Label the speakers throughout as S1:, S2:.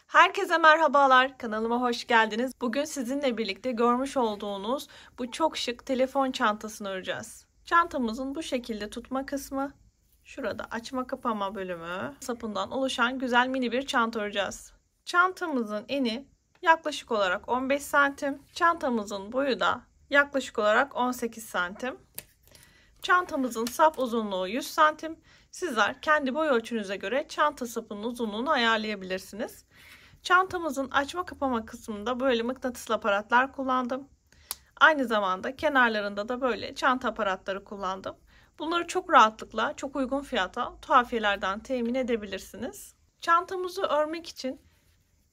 S1: Herkese merhabalar, kanalıma hoş geldiniz. Bugün sizinle birlikte görmüş olduğunuz bu çok şık telefon çantasını öreceğiz. Çantamızın bu şekilde tutma kısmı, şurada açma kapama bölümü, sapından oluşan güzel mini bir çanta öreceğiz. Çantamızın eni yaklaşık olarak 15 santim, çantamızın boyu da yaklaşık olarak 18 santim. Çantamızın sap uzunluğu 100 santim. Sizler kendi boy ölçünüze göre çanta sapının uzunluğunu ayarlayabilirsiniz. Çantamızın açma kapama kısmında böyle mıknatıslı aparatlar kullandım. Aynı zamanda kenarlarında da böyle çanta aparatları kullandım. Bunları çok rahatlıkla, çok uygun fiyata tuhafiyelerden temin edebilirsiniz. Çantamızı örmek için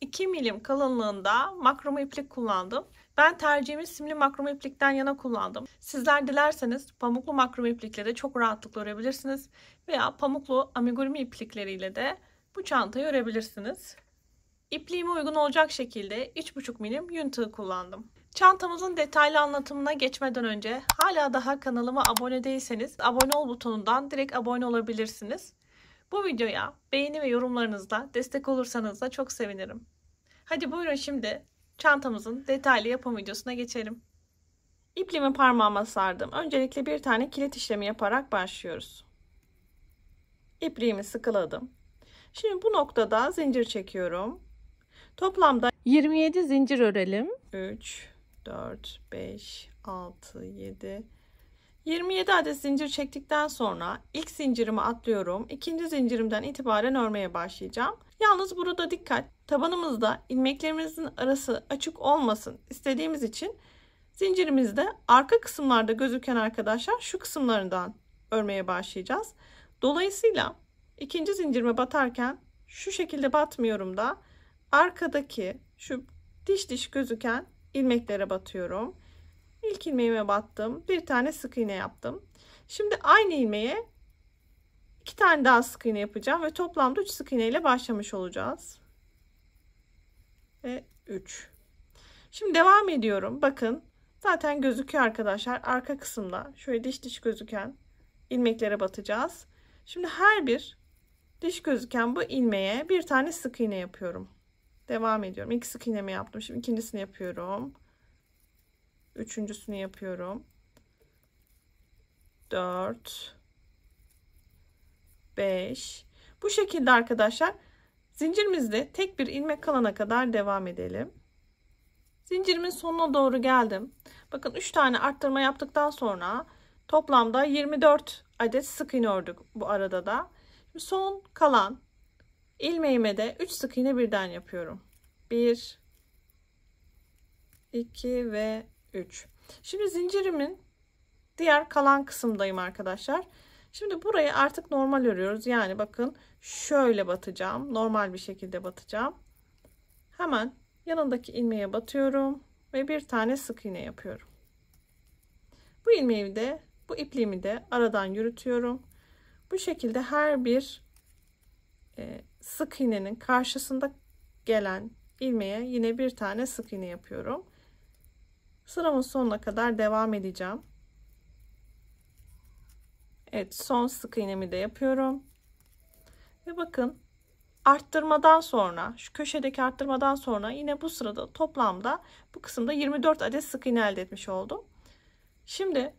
S1: 2 milim kalınlığında makrome iplik kullandım. Ben tercihimi simli makrome iplikten yana kullandım. Sizler dilerseniz pamuklu makrome iplikle de çok rahatlıkla örebilirsiniz. Veya pamuklu amigurumi iplikleriyle de bu çantayı örebilirsiniz. İpliğime uygun olacak şekilde 3,5 milim yün tığı kullandım. Çantamızın detaylı anlatımına geçmeden önce hala daha kanalıma abone değilseniz abone ol butonundan direkt abone olabilirsiniz. Bu videoya beğeni ve yorumlarınızla destek olursanız da çok sevinirim. Hadi buyurun şimdi çantamızın detaylı yapım videosuna geçelim. İpliğimi parmağıma sardım. Öncelikle bir tane kilit işlemi yaparak başlıyoruz. İpliğimi sıkıladım. Şimdi bu noktada zincir çekiyorum. Toplamda 27 zincir örelim. 3, 4, 5, 6, 7. 27 adet zincir çektikten sonra ilk zincirimi atlıyorum. İkinci zincirimden itibaren örmeye başlayacağım. Yalnız burada dikkat. Tabanımızda ilmeklerimizin arası açık olmasın istediğimiz için zincirimizde arka kısımlarda gözüken arkadaşlar şu kısımlarından örmeye başlayacağız. Dolayısıyla ikinci zincirime batarken şu şekilde batmıyorum da arkadaki şu diş gözüken ilmeklere batıyorum. İlk ilmeğime battım. Bir tane sık iğne yaptım. Şimdi aynı ilmeğe 2 tane daha sık iğne yapacağım ve toplamda 3 sık iğne ile başlamış olacağız. Ve 3. Şimdi devam ediyorum. Bakın zaten gözüküyor arkadaşlar. Arka kısımda şöyle diş gözüken ilmeklere batacağız. Şimdi her bir diş gözüken bu ilmeğe bir tane sık iğne yapıyorum. Devam ediyorum. İlk sık iğnemi yaptım. Şimdi ikincisini yapıyorum. Üçüncüsünü yapıyorum. 4 5. Bu şekilde arkadaşlar zincirimizde tek bir ilmek kalana kadar devam edelim. Zincirimin sonuna doğru geldim. Bakın 3 tane arttırma yaptıktan sonra toplamda 24 adet sık iğne ördük bu arada da. Şimdi son kalan ilmeğime de 3 sık iğne birden yapıyorum. 1 2 ve 3. Şimdi zincirimin diğer kalan kısımdayım arkadaşlar. Şimdi burayı artık normal örüyoruz. Yani bakın şöyle batacağım. Normal bir şekilde batacağım. Hemen yanındaki ilmeğe batıyorum ve bir tane sık iğne yapıyorum. Bu ilmeği de, bu ipliğimi de aradan yürütüyorum. Bu şekilde her bir sık iğnenin karşısında gelen ilmeğe yine bir tane sık iğne yapıyorum. Sıramın sonuna kadar devam edeceğim. Evet, son sık iğnemi de yapıyorum. Ve bakın arttırmadan sonra, şu köşedeki arttırmadan sonra yine bu sırada toplamda bu kısımda 24 adet sık iğne elde etmiş oldum. Şimdi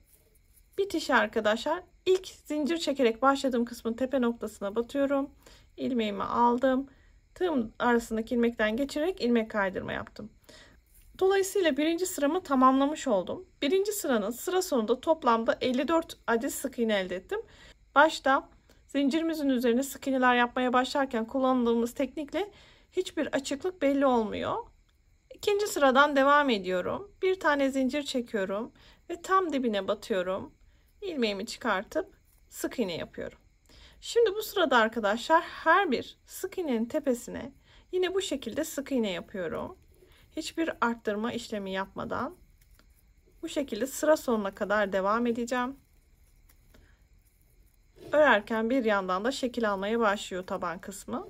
S1: bitişi arkadaşlar ilk zincir çekerek başladığım kısmın tepe noktasına batıyorum. İlmeğimi aldım. Tığım arasındaki ilmekten geçirerek ilmek kaydırma yaptım. Dolayısıyla birinci sıramı tamamlamış oldum. Birinci sıranın sıra sonunda toplamda 54 adet sık iğne elde ettim. Başta zincirimizin üzerine sık iğneler yapmaya başlarken kullandığımız teknikle hiçbir açıklık belli olmuyor. İkinci sıradan devam ediyorum. Bir tane zincir çekiyorum ve tam dibine batıyorum. İlmeğimi çıkartıp sık iğne yapıyorum. Şimdi bu sırada arkadaşlar her bir sık iğnenin tepesine yine bu şekilde sık iğne yapıyorum. Hiçbir arttırma işlemi yapmadan bu şekilde sıra sonuna kadar devam edeceğim. Örerken bir yandan da şekil almaya başlıyor taban kısmı.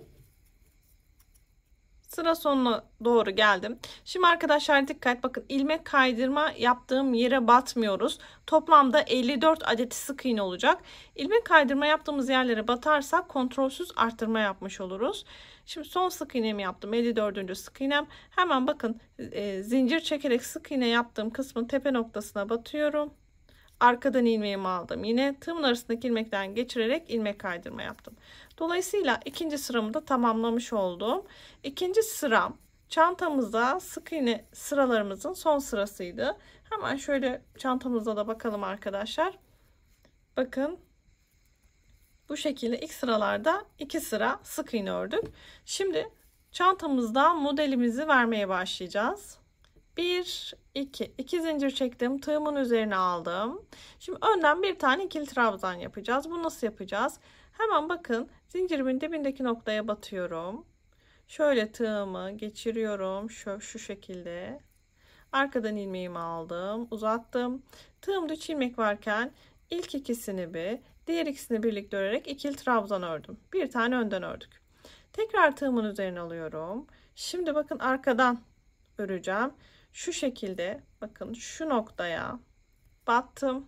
S1: Sıra sonuna doğru geldim. Şimdi arkadaşlar dikkat, bakın ilmek kaydırma yaptığım yere batmıyoruz. Toplamda 54 adet sık iğne olacak. İlmek kaydırma yaptığımız yerlere batarsak kontrolsüz arttırma yapmış oluruz. Şimdi son sık iğnemi yaptım. 54. sık iğnem. Hemen bakın zincir çekerek sık iğne yaptığım kısmın tepe noktasına batıyorum. Arkadan ilmeğimi aldım. Yine tığımın arasındaki ilmekten geçirerek ilmek kaydırma yaptım. Dolayısıyla ikinci sıramı da tamamlamış oldum. İkinci sıram çantamızda sık iğne sıralarımızın son sırasıydı. Hemen şöyle çantamıza da bakalım arkadaşlar. Bakın bu şekilde ilk sıralarda 2 sıra sık iğne ördük. Şimdi çantamızda modelimizi vermeye başlayacağız. 1 2 zincir çektim, tığımın üzerine aldım. Şimdi önden bir tane ikili trabzan yapacağız. Bu nasıl yapacağız? Hemen bakın, zincirimin dibindeki noktaya batıyorum. Şöyle tığımı geçiriyorum şu şekilde. Arkadan ilmeğimi aldım, uzattım. Tığımda 3 ilmek varken ilk ikisini diğer ikisini birlikte örerek ikili trabzan ördüm. Bir tane önden ördük. Tekrar tığımın üzerine alıyorum. Şimdi bakın arkadan öreceğim. Şu şekilde bakın şu noktaya battım.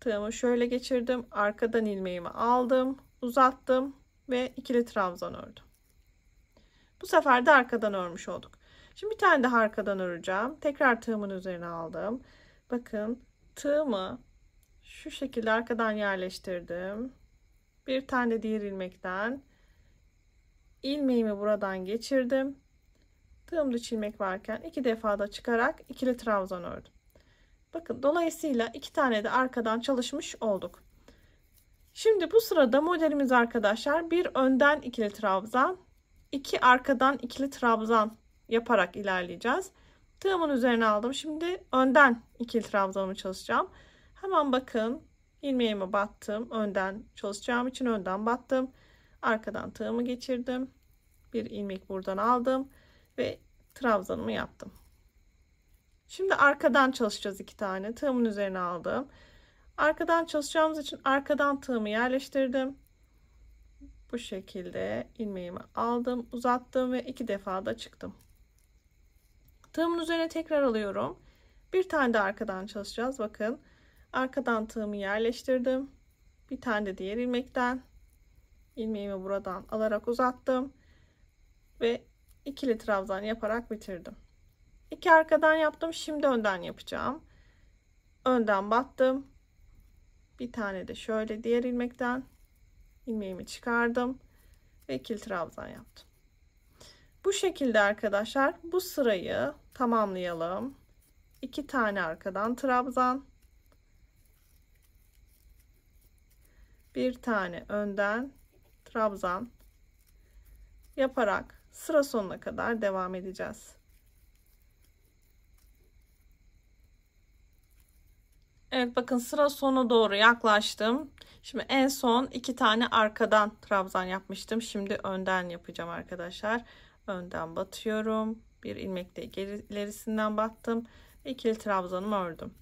S1: Tığımı şöyle geçirdim. Arkadan ilmeğimi aldım, uzattım ve ikili trabzan ördüm. Bu sefer de arkadan örmüş olduk. Şimdi bir tane daha arkadan öreceğim. Tekrar tığımın üzerine aldım. Bakın tığımı şu şekilde arkadan yerleştirdim. Bir tane diğer ilmekten ilmeğimi buradan geçirdim. Tığımda ilmek varken 2 defa da çıkarak ikili trabzan ördüm. Bakın dolayısıyla 2 tane de arkadan çalışmış olduk. Şimdi bu sırada modelimiz arkadaşlar bir önden ikili trabzan, 2 arkadan ikili trabzan yaparak ilerleyeceğiz. Tığımın üzerine aldım. Şimdi önden ikili trabzanımı çalışacağım. Hemen bakın ilmeğimi battım. Önden çalışacağım için önden battım. Arkadan tığımı geçirdim. Bir ilmek buradan aldım ve trabzanımı yaptım. Şimdi arkadan çalışacağız 2 tane. Tığımın üzerine aldım. Arkadan çalışacağımız için arkadan tığımı yerleştirdim. Bu şekilde ilmeğimi aldım, uzattım ve 2 defa da çıktım. Tığımın üzerine tekrar alıyorum. Bir tane de arkadan çalışacağız. Bakın arkadan tığımı yerleştirdim. Bir tane de diğer ilmekten ilmeğimi buradan alarak uzattım ve ikili trabzan yaparak bitirdim. 2 arkadan yaptım. Şimdi önden yapacağım. Önden battım. Bir tane de şöyle diğer ilmekten ilmeğimi çıkardım ve ikili trabzan yaptım. Bu şekilde arkadaşlar bu sırayı tamamlayalım. 2 tane arkadan trabzan, bir tane önden trabzan yaparak sıra sonuna kadar devam edeceğiz. Evet bakın sıra sona doğru yaklaştım. Şimdi en son 2 tane arkadan trabzan yapmıştım. Şimdi önden yapacağım arkadaşlar. Önden batıyorum. Bir ilmek de ilerisinden battım. İkili trabzanımı ördüm.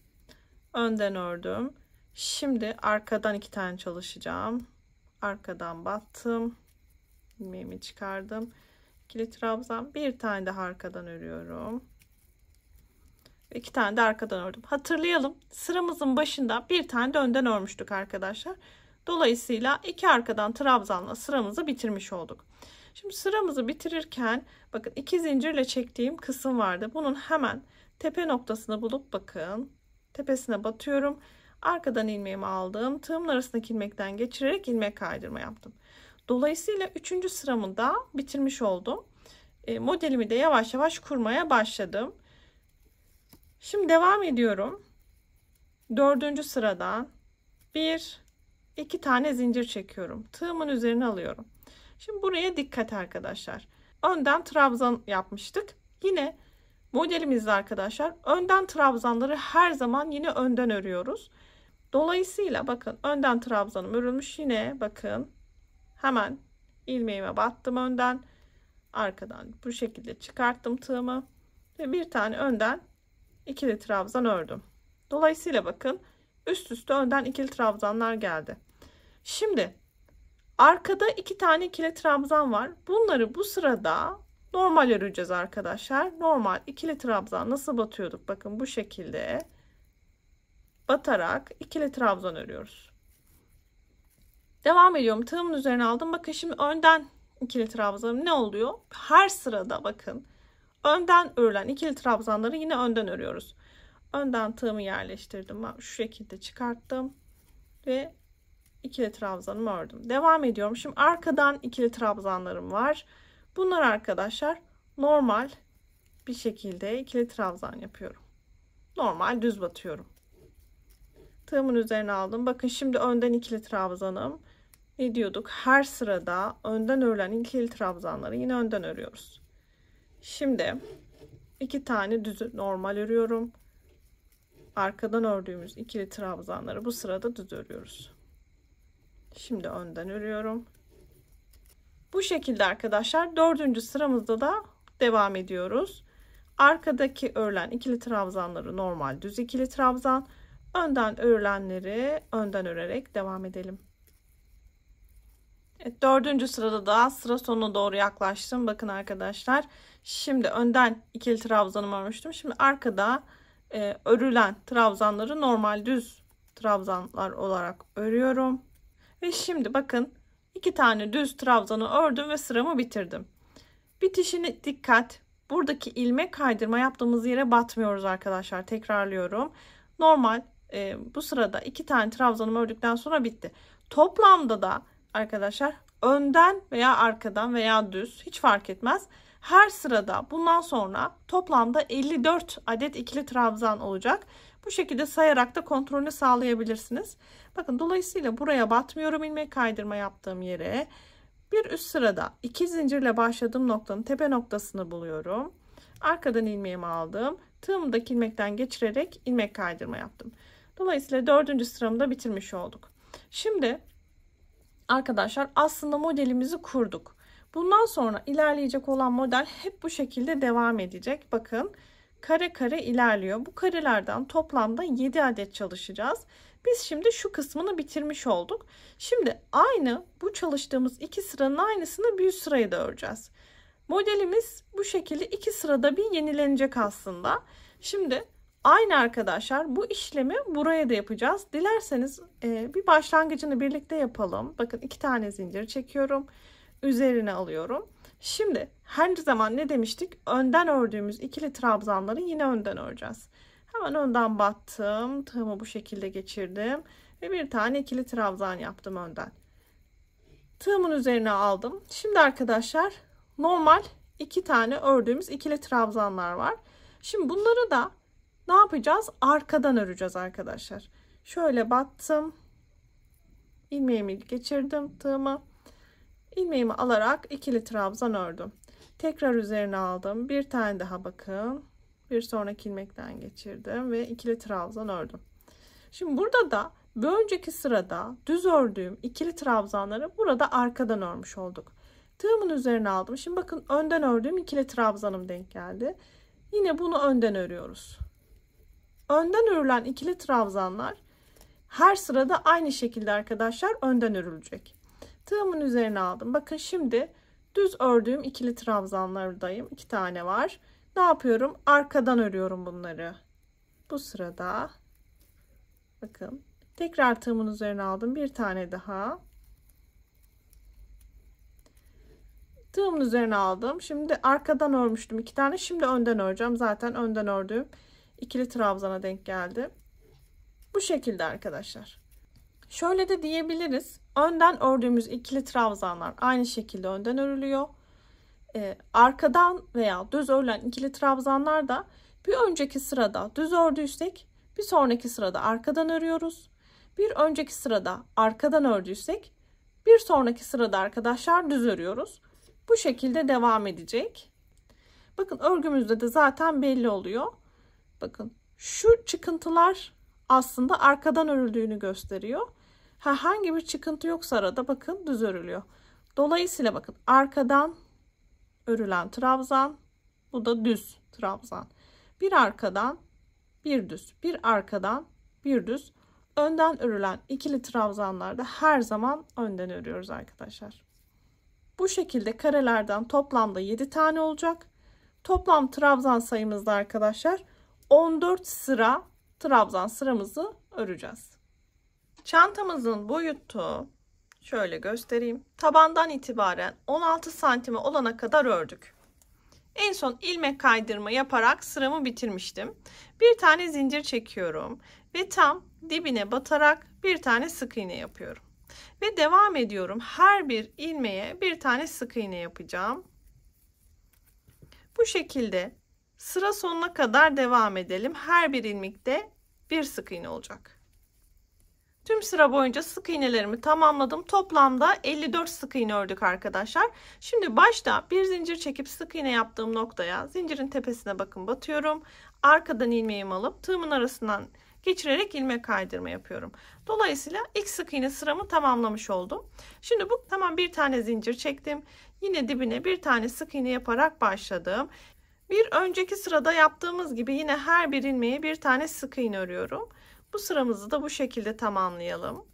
S1: Önden ördüm. Şimdi arkadan 2 tane çalışacağım. Arkadan battım. İlmeğimi çıkardım. İkili trabzan. Bir tane daha arkadan örüyorum. 2 tane de arkadan ördüm. Hatırlayalım. Sıramızın başında bir tane de önden örmüştük arkadaşlar. Dolayısıyla 2 arkadan trabzanla sıramızı bitirmiş olduk. Şimdi sıramızı bitirirken bakın 2 zincirle çektiğim kısım vardı. Bunun hemen tepe noktasını bulup bakın tepesine batıyorum. Arkadan ilmeğimi aldım. Tığımın arasındaki ilmekten geçirerek ilmek kaydırma yaptım. Dolayısıyla 3. sıramı da bitirmiş oldum. Modelimi de yavaş yavaş kurmaya başladım. Şimdi devam ediyorum. 4. sıradan 2 tane zincir çekiyorum. Tığımın üzerine alıyorum. Şimdi buraya dikkat arkadaşlar. Önden trabzan yapmıştık. Yine modelimizde arkadaşlar önden trabzanları her zaman yine önden örüyoruz. Dolayısıyla bakın önden trabzanım örülmüş. Yine bakın hemen ilmeğime battım önden. Arkadan bu şekilde çıkarttım tığımı. Ve bir tane önden ikili trabzan ördüm. Dolayısıyla bakın üst üste önden ikili trabzanlar geldi. Şimdi arkada 2 tane ikili trabzan var. Bunları bu sırada normal öreceğiz arkadaşlar. Normal ikili trabzan nasıl batıyorduk? Bakın bu şekilde batarak ikili trabzan örüyoruz. Devam ediyorum. Tığımın üzerine aldım. Bakın şimdi önden ikili trabzanım ne oluyor? Her sırada bakın önden örülen ikili trabzanları yine önden örüyoruz. Önden tığımı yerleştirdim. Ben şu şekilde çıkarttım ve ikili trabzanımı ördüm. Devam ediyorum. Şimdi arkadan ikili trabzanlarım var. Bunlar arkadaşlar normal bir şekilde ikili trabzan yapıyorum. Normal düz batıyorum. Tığımın üzerine aldım. Bakın şimdi önden ikili trabzanım. Ne diyorduk? Her sırada önden örülen ikili trabzanları yine önden örüyoruz. Şimdi 2 tane düz normal örüyorum. Arkadan ördüğümüz ikili trabzanları bu sırada düz örüyoruz. Şimdi önden örüyorum. Bu şekilde arkadaşlar 4. sıramızda da devam ediyoruz. Arkadaki örülen ikili trabzanları normal düz ikili trabzan, önden örülenleri önden örerek devam edelim. Evet, 4. sırada da sıra sonuna doğru yaklaştım. Bakın arkadaşlar. Şimdi önden ikili trabzanımı örmüştüm. Şimdi arkada örülen trabzanları normal düz trabzanlar olarak örüyorum. Ve şimdi bakın 2 tane düz trabzanı ördüm ve sıramı bitirdim. Bitişine dikkat. Buradaki ilmek kaydırma yaptığımız yere batmıyoruz arkadaşlar. Tekrarlıyorum. Normal bu sırada 2 tane trabzanımı ördükten sonra bitti. Toplamda da arkadaşlar önden veya arkadan veya düz hiç fark etmez. Her sırada bundan sonra toplamda 54 adet ikili trabzan olacak. Bu şekilde sayarak da kontrolünü sağlayabilirsiniz. Bakın dolayısıyla buraya batmıyorum ilmek kaydırma yaptığım yere. Bir üst sırada 2 zincirle başladığım noktanın tepe noktasını buluyorum. Arkadan ilmeğimi aldım. Tığımdaki ilmekten geçirerek ilmek kaydırma yaptım. Dolayısıyla 4. sıramı da bitirmiş olduk. Şimdi arkadaşlar aslında modelimizi kurduk. Bundan sonra ilerleyecek olan model hep bu şekilde devam edecek. Bakın kare kare ilerliyor. Bu karelerden toplamda 7 adet çalışacağız. Biz şimdi şu kısmını bitirmiş olduk. Şimdi aynı bu çalıştığımız 2 sıranın aynısını bir üst sırayı da öreceğiz. Modelimiz bu şekilde 2 sırada bir yenilenecek aslında. Şimdi aynı arkadaşlar bu işlemi buraya da yapacağız. Dilerseniz bir başlangıcını birlikte yapalım. Bakın 2 tane zincir çekiyorum. Üzerine alıyorum. Şimdi her zaman ne demiştik? Önden ördüğümüz ikili trabzanları yine önden öreceğiz. Hemen önden battım. Tığımı bu şekilde geçirdim. Ve bir tane ikili trabzan yaptım önden. Tığımın üzerine aldım. Şimdi arkadaşlar normal 2 tane ördüğümüz ikili trabzanlar var. Şimdi bunları da ne yapacağız? Arkadan öreceğiz arkadaşlar. Şöyle battım. İlmeğimi geçirdim tığımı. İlmeğimi alarak ikili trabzan ördüm. Tekrar üzerine aldım. Bir tane daha bakın. Bir sonraki ilmekten geçirdim ve ikili trabzan ördüm. Şimdi burada da bir önceki sırada düz ördüğüm ikili trabzanları burada arkadan örmüş olduk. Tığımın üzerine aldım. Şimdi bakın önden ördüğüm ikili trabzanım denk geldi. Yine bunu önden örüyoruz. Önden örülen ikili trabzanlar her sırada aynı şekilde arkadaşlar önden örülecek. Tığımın üzerine aldım. Bakın şimdi düz ördüğüm ikili trabzanlardayım. 2 tane var. Ne yapıyorum? Arkadan örüyorum bunları. Bu sırada bakın tekrar tığımın üzerine aldım. Bir tane daha. Tığımın üzerine aldım. Şimdi arkadan örmüştüm 2 tane. Şimdi önden öreceğim. Zaten önden ördüğüm ikili trabzana denk geldi. Bu şekilde arkadaşlar. Şöyle de diyebiliriz. Önden ördüğümüz ikili trabzanlar aynı şekilde önden örülüyor. Arkadan veya düz örülen ikili trabzanlar da bir önceki sırada düz ördüysek bir sonraki sırada arkadan örüyoruz. Bir önceki sırada arkadan ördüysek bir sonraki sırada arkadaşlar düz örüyoruz. Bu şekilde devam edecek. Bakın örgümüzde de zaten belli oluyor. Bakın şu çıkıntılar aslında arkadan örüldüğünü gösteriyor. Herhangi bir çıkıntı yoksa arada bakın düz örülüyor. Dolayısıyla bakın arkadan örülen trabzan, bu da düz trabzan. Bir arkadan bir düz, bir arkadan bir düz. Önden örülen ikili trabzanlarda her zaman önden örüyoruz arkadaşlar. Bu şekilde karelerden toplamda 7 tane olacak. Toplam trabzan sayımızda arkadaşlar 14 sıra trabzan sıramızı öreceğiz. Çantamızın boyutu şöyle göstereyim. Tabandan itibaren 16 santime olana kadar ördük. En son ilmek kaydırma yaparak sıramı bitirmiştim. Bir tane zincir çekiyorum ve tam dibine batarak bir tane sık iğne yapıyorum. Ve devam ediyorum. Her bir ilmeğe bir tane sık iğne yapacağım. Bu şekilde sıra sonuna kadar devam edelim. Her bir ilmekte bir sık iğne olacak. Tüm sıra boyunca sık iğnelerimi tamamladım. Toplamda 54 sık iğne ördük arkadaşlar. Şimdi başta bir zincir çekip sık iğne yaptığım noktaya zincirin tepesine bakın batıyorum. Arkadan ilmeğimi alıp tığımın arasından geçirerek ilmek kaydırma yapıyorum. Dolayısıyla ilk sık iğne sıramı tamamlamış oldum. Şimdi bu tamam, bir tane zincir çektim. Yine dibine bir tane sık iğne yaparak başladım. Bir önceki sırada yaptığımız gibi yine her bir ilmeğe bir tane sık iğne örüyorum. Bu sıramızı da bu şekilde tamamlayalım.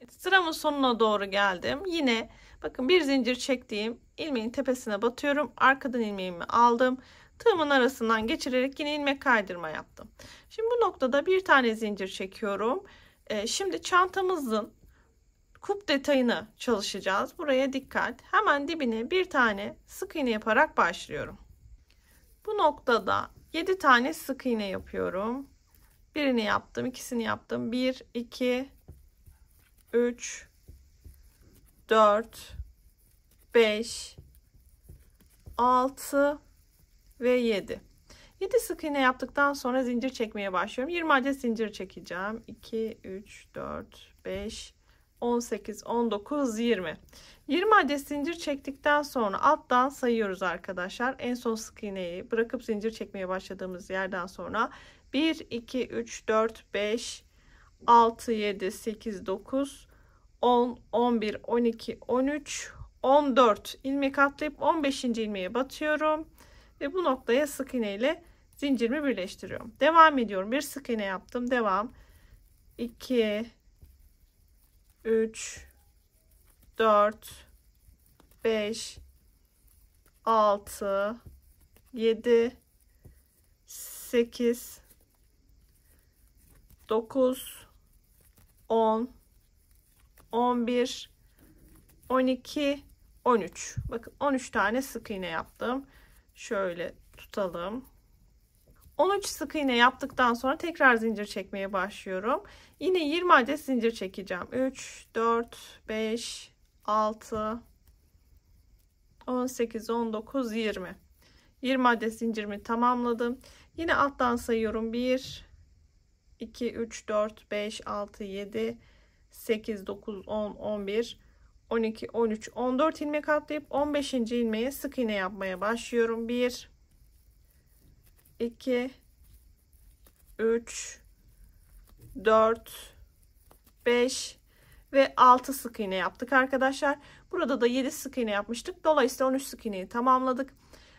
S1: Sıramın sonuna doğru geldim. Yine bakın bir zincir çektiğim ilmeğin tepesine batıyorum. Arkadan ilmeğimi aldım. Tığımın arasından geçirerek yine ilmek kaydırma yaptım. Şimdi bu noktada bir tane zincir çekiyorum. Şimdi çantamızın kup detayını çalışacağız. Buraya dikkat. Hemen dibine bir tane sık iğne yaparak başlıyorum. Bu noktada 7 tane sık iğne yapıyorum. Birini yaptım, ikisini yaptım. 1, 2, 3, 4, 5, 6 ve 7. 7 sık iğne yaptıktan sonra zincir çekmeye başlıyorum. 20 adet zincir çekeceğim. 2, 3, 4, 5, 18, 19, 20. 20 adet zincir çektikten sonra alttan sayıyoruz arkadaşlar. En son sık iğneyi bırakıp zincir çekmeye başladığımız yerden sonra 1, 2, 3, 4, 5, 6, 7, 8, 9, 10, 11, 12, 13, 14 ilmek atlayıp 15. ilmeğe batıyorum. Ve bu noktaya sık iğne ile zincirimi birleştiriyorum. Devam ediyorum. Bir sık iğne yaptım. Devam. 2, 3, 4, 5, 6, 7, 8, 9, 10, 11, 12, 13. Bakın 13 tane sık iğne yaptım. Şöyle tutalım. 13 sık iğne yaptıktan sonra tekrar zincir çekmeye başlıyorum. Yine 20 adet zincir çekeceğim. 3, 4, 5, 6, 18, 19, 20. 20 adet zincirimi tamamladım. Yine alttan sayıyorum. 1, 2, 3, 4, 5, 6, 7, 8, 9, 10, 11, 12, 13, 14 ilmek atlayıp 15. ilmeğe sık iğne yapmaya başlıyorum. 1, 2, 3, 4, 5 ve 6 sık iğne yaptık arkadaşlar. Burada da 7 sık iğne yapmıştık. Dolayısıyla 13 sık iğneyi tamamladık.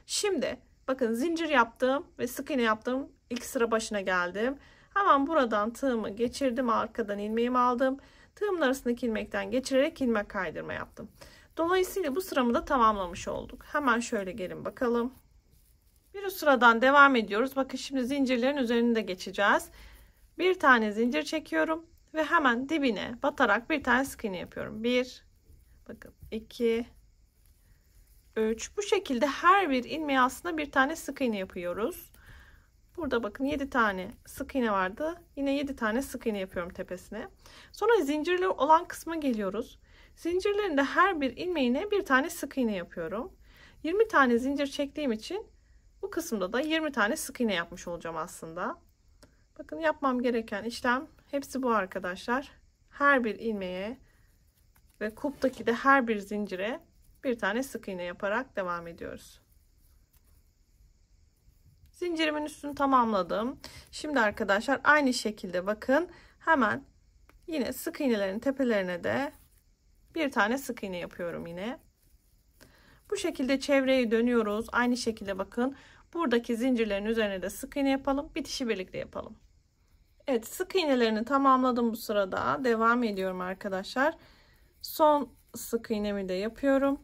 S1: Şimdi bakın zincir yaptım ve sık iğne yaptım. İlk sıra başına geldim. Hemen buradan tığımı geçirdim. Arkadan ilmeğimi aldım. Tığımın arasındaki ilmekten geçirerek ilmek kaydırma yaptım. Dolayısıyla bu sıramı da tamamlamış olduk. Hemen şöyle gelin bakalım. Bir üst sıradan devam ediyoruz. Bakın şimdi zincirlerin üzerinde geçeceğiz. Bir tane zincir çekiyorum ve hemen dibine batarak bir tane sık iğne yapıyorum. 1, bakın 2, 3. Bu şekilde her bir ilmeğe aslında bir tane sık iğne yapıyoruz. Burada bakın 7 tane sık iğne vardı. Yine 7 tane sık iğne yapıyorum tepesine. Sonra zincirli olan kısma geliyoruz. Zincirlerin de her bir ilmeğine bir tane sık iğne yapıyorum. 20 tane zincir çektiğim için bu kısımda da 20 tane sık iğne yapmış olacağım aslında. Bakın yapmam gereken işlem hepsi bu arkadaşlar. Her bir ilmeğe ve kuptaki de her bir zincire bir tane sık iğne yaparak devam ediyoruz. Zincirimin üstünü tamamladım. Şimdi arkadaşlar aynı şekilde bakın hemen yine sık iğnelerin tepelerine de bir tane sık iğne yapıyorum yine. Bu şekilde çevreyi dönüyoruz. Aynı şekilde bakın buradaki zincirlerin üzerine de sık iğne yapalım. Bitişi birlikte yapalım. Evet, sık iğnelerini tamamladım bu sırada. Devam ediyorum arkadaşlar. Son sık iğnemi de yapıyorum.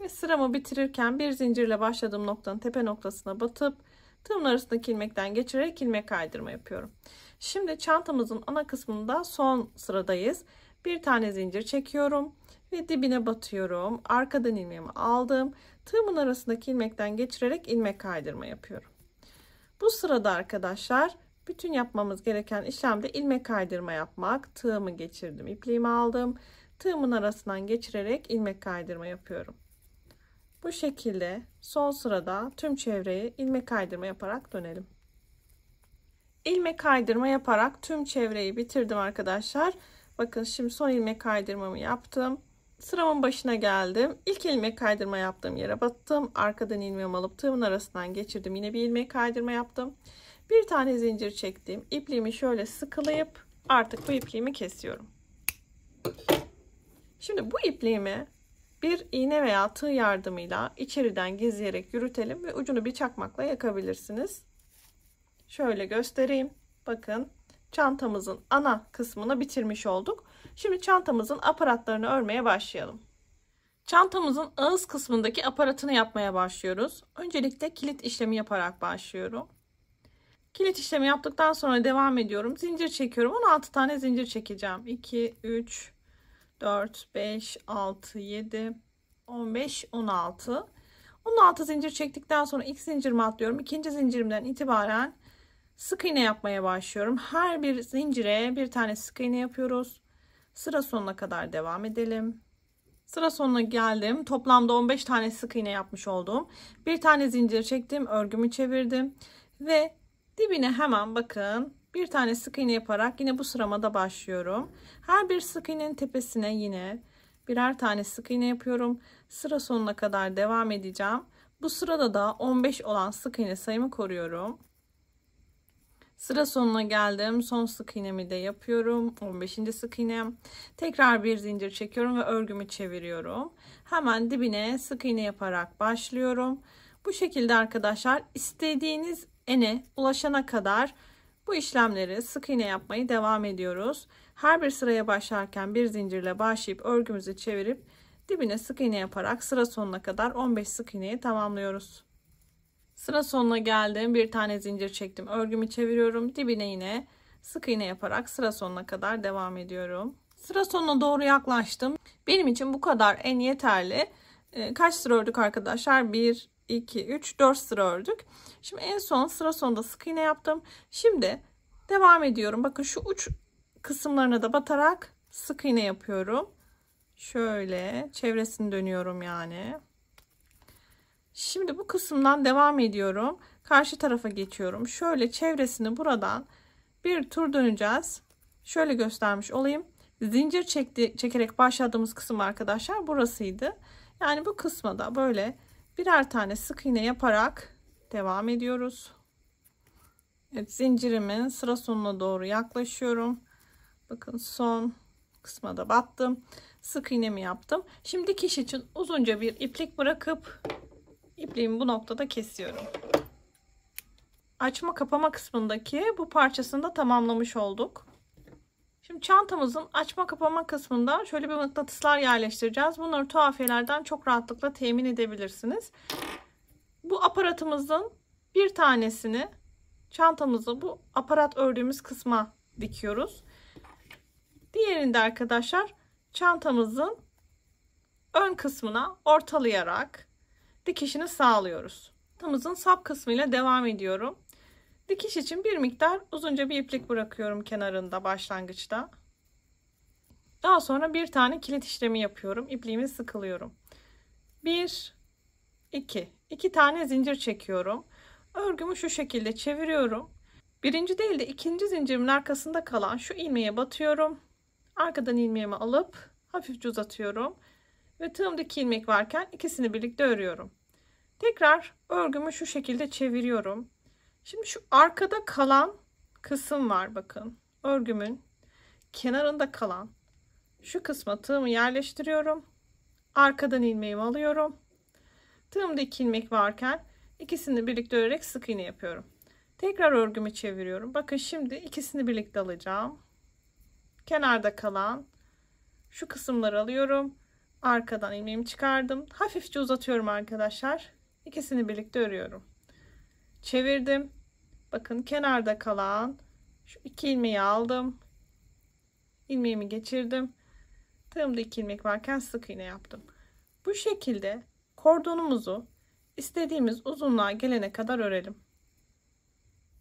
S1: Ve sıramı bitirirken bir zincirle başladığım noktanın tepe noktasına batıp tığımın arasındaki ilmekten geçirerek ilmek kaydırma yapıyorum. Şimdi çantamızın ana kısmında son sıradayız. Bir tane zincir çekiyorum ve dibine batıyorum. Arkadan ilmeğimi aldım. Tığımın arasındaki ilmekten geçirerek ilmek kaydırma yapıyorum. Bu sırada arkadaşlar bütün yapmamız gereken işlemde ilmek kaydırma yapmak. Tığımı geçirdim, ipliğimi aldım. Tığımın arasından geçirerek ilmek kaydırma yapıyorum. Bu şekilde son sırada tüm çevreyi ilmek kaydırma yaparak dönelim. İlmek kaydırma yaparak tüm çevreyi bitirdim arkadaşlar. Bakın şimdi son ilmek kaydırmamı yaptım. Sıramın başına geldim. İlk ilmek kaydırma yaptığım yere battım. Arkadan ilmeğimi alıp tığımın arasından geçirdim. Yine bir ilmek kaydırma yaptım. Bir tane zincir çektim. İpliğimi şöyle sıkılayıp artık bu ipliğimi kesiyorum. Şimdi bu ipliğimi bir iğne veya tığ yardımıyla içeriden gizleyerek yürütelim ve ucunu bir çakmakla yakabilirsiniz. Şöyle göstereyim. Bakın çantamızın ana kısmını bitirmiş olduk. Şimdi çantamızın aparatlarını örmeye başlayalım. Çantamızın ağız kısmındaki aparatını yapmaya başlıyoruz. Öncelikle kilit işlemi yaparak başlıyorum. Kilit işlemi yaptıktan sonra devam ediyorum. Zincir çekiyorum. 16 tane zincir çekeceğim. 2, 3, 4, 5, 6, 7, 15, 16. 16 zincir çektikten sonra ilk zincirimi atlıyorum. İkinci zincirimden itibaren sık iğne yapmaya başlıyorum. Her bir zincire bir tane sık iğne yapıyoruz. Sıra sonuna kadar devam edelim. Sıra sonuna geldim. Toplamda 15 tane sık iğne yapmış oldum. Bir tane zincir çektim. Örgümü çevirdim. Ve dibine hemen bakın bir tane sık iğne yaparak yine bu sıramada başlıyorum. Her bir sık iğnenin tepesine yine birer tane sık iğne yapıyorum. Sıra sonuna kadar devam edeceğim. Bu sırada da 15 olan sık iğne sayımı koruyorum. Sıra sonuna geldim. Son sık iğnemi de yapıyorum. 15. sık iğnem. Tekrar bir zincir çekiyorum ve örgümü çeviriyorum. Hemen dibine sık iğne yaparak başlıyorum. Bu şekilde arkadaşlar istediğiniz ene ulaşana kadar bu işlemleri sık iğne yapmayı devam ediyoruz. Her bir sıraya başlarken bir zincirle başlayıp örgümüzü çevirip dibine sık iğne yaparak sıra sonuna kadar 15 sık iğneyi tamamlıyoruz. Sıra sonuna geldim. Bir tane zincir çektim. Örgümü çeviriyorum. Dibine yine sık iğne yaparak sıra sonuna kadar devam ediyorum. Sıra sonuna doğru yaklaştım. Benim için bu kadar en yeterli. Kaç sıra ördük arkadaşlar? 1, 2, 3, 4 sıra ördük. Şimdi en son sıra sonunda sık iğne yaptım. Şimdi devam ediyorum. Bakın şu uç kısımlarına da batarak sık iğne yapıyorum. Şöyle çevresini dönüyorum yani. Şimdi bu kısımdan devam ediyorum. Karşı tarafa geçiyorum. Şöyle çevresini buradan bir tur döneceğiz. Şöyle göstermiş olayım. Zincir çekerek başladığımız kısım arkadaşlar burasıydı. Yani bu kısma da böyle birer tane sık iğne yaparak devam ediyoruz. Evet, zincirimin sıra sonuna doğru yaklaşıyorum. Bakın son kısma da battım. Sık iğnemi yaptım. Şimdi dikiş için uzunca bir iplik bırakıp İpliğimi bu noktada kesiyorum. Açma kapama kısmındaki bu parçasını da tamamlamış olduk. Şimdi çantamızın açma kapama kısmında şöyle bir mıknatıslar yerleştireceğiz. Bunları tuhafiyelerden çok rahatlıkla temin edebilirsiniz. Bu aparatımızın bir tanesini çantamızı bu aparat ördüğümüz kısma dikiyoruz. Diğerini de arkadaşlar çantamızın ön kısmına ortalayarak dikişini sağlıyoruz. Çantamızın sap kısmıyla devam ediyorum. Dikiş için bir miktar uzunca bir iplik bırakıyorum kenarında başlangıçta. Daha sonra bir tane kilit işlemi yapıyorum. İpliğimi sıkılıyorum. 1, 2 tane zincir çekiyorum. Örgümü şu şekilde çeviriyorum. Birinci değil de ikinci zincirimin arkasında kalan şu ilmeğe batıyorum. Arkadan ilmeğimi alıp hafifçe uzatıyorum. Ve tığımdaki ilmek varken ikisini birlikte örüyorum. Tekrar örgümü şu şekilde çeviriyorum. Şimdi şu arkada kalan kısım var bakın. Örgümün kenarında kalan şu kısma tığımı yerleştiriyorum. Arkadan ilmeğimi alıyorum. Tığımda 2 ilmek varken ikisini birlikte örerek sık iğne yapıyorum. Tekrar örgümü çeviriyorum. Bakın şimdi ikisini birlikte alacağım. Kenarda kalan şu kısımları alıyorum. Arkadan ilmeğimi çıkardım. Hafifçe uzatıyorum arkadaşlar. İkisini birlikte örüyorum. Çevirdim. Bakın kenarda kalan şu 2 ilmeği aldım. İlmeğimi geçirdim. Tığımda 2 ilmek varken sık iğne yaptım. Bu şekilde kordonumuzu istediğimiz uzunluğa gelene kadar örelim.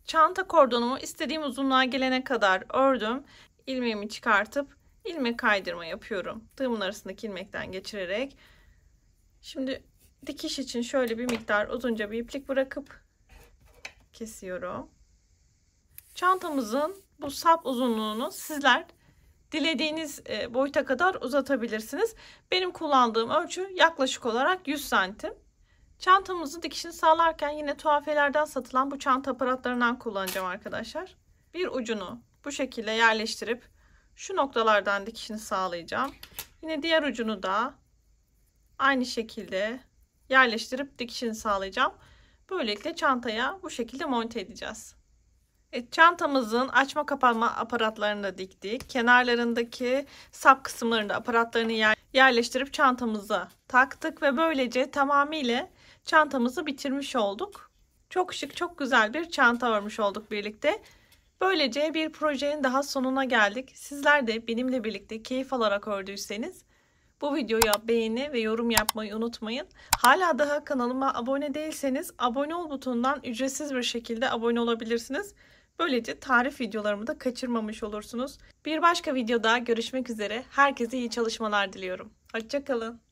S1: Çanta kordonumu istediğim uzunluğa gelene kadar ördüm. İlmeğimi çıkartıp ilmek kaydırma yapıyorum. Tığımın arasındaki ilmekten geçirerek. Şimdi dikiş için şöyle bir miktar uzunca bir iplik bırakıp kesiyorum. Çantamızın bu sap uzunluğunu sizler dilediğiniz boyuta kadar uzatabilirsiniz. Benim kullandığım ölçü yaklaşık olarak 100 santim. Çantamızın dikişini sağlarken yine tuhafiyelerden satılan bu çanta aparatlarından kullanacağım arkadaşlar. Bir ucunu bu şekilde yerleştirip şu noktalardan dikişini sağlayacağım. Yine diğer ucunu da aynı şekilde yerleştirip dikişini sağlayacağım. Böylelikle çantaya bu şekilde monte edeceğiz. Çantamızın açma kapanma aparatlarını da diktik. Kenarlarındaki sap kısımlarında aparatlarını yerleştirip çantamıza taktık ve böylece tamamıyla çantamızı bitirmiş olduk. Çok şık, çok güzel bir çanta örmüş olduk birlikte. Böylece bir projenin daha sonuna geldik. Sizler de benimle birlikte keyif alarak ördüyseniz bu videoya beğeni ve yorum yapmayı unutmayın. Hala daha kanalıma abone değilseniz abone ol butonundan ücretsiz bir şekilde abone olabilirsiniz. Böylece tarif videolarımı da kaçırmamış olursunuz. Bir başka videoda görüşmek üzere. Herkese iyi çalışmalar diliyorum. Hoşça kalın.